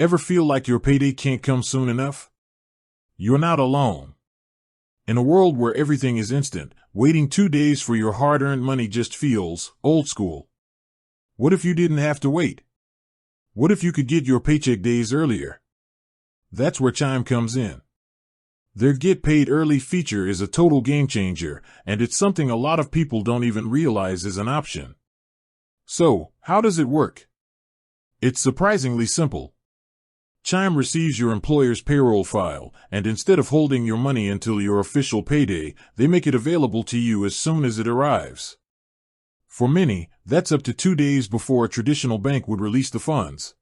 Ever feel like your payday can't come soon enough? You're not alone. In a world where everything is instant, waiting 2 days for your hard-earned money just feels old school. What if you didn't have to wait? What if you could get your paycheck days earlier? That's where Chime comes in. Their Get Paid Early feature is a total game changer, and it's something a lot of people don't even realize is an option. So, how does it work? It's surprisingly simple. Chime receives your employer's payroll file, and instead of holding your money until your official payday, they make it available to you as soon as it arrives. For many, that's up to 2 days before a traditional bank would release the funds.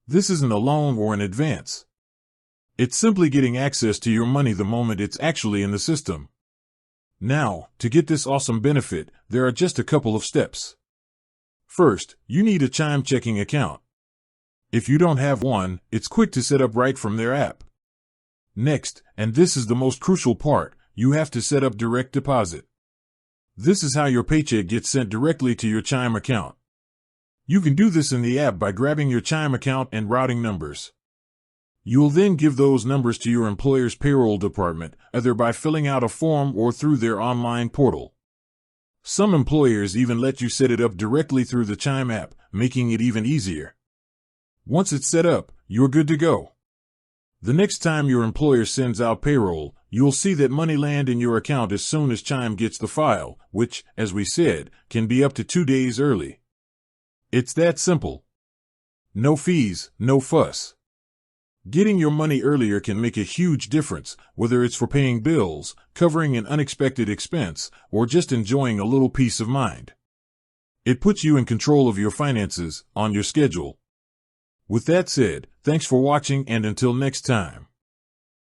This isn't a loan or an advance. It's simply getting access to your money the moment it's actually in the system. Now, to get this awesome benefit, there are just a couple of steps. First, you need a Chime checking account. If you don't have one, it's quick to set up right from their app. Next, and this is the most crucial part, you have to set up direct deposit. This is how your paycheck gets sent directly to your Chime account. You can do this in the app by grabbing your Chime account and routing numbers. You'll then give those numbers to your employer's payroll department, either by filling out a form or through their online portal. Some employers even let you set it up directly through the Chime app, making it even easier. Once it's set up, you're good to go. The next time your employer sends out payroll, you'll see that money land in your account as soon as Chime gets the file, which, as we said, can be up to 2 days early. It's that simple. No fees, no fuss. Getting your money earlier can make a huge difference, whether it's for paying bills, covering an unexpected expense, or just enjoying a little peace of mind. It puts you in control of your finances, on your schedule. With that said, thanks for watching, and until next time.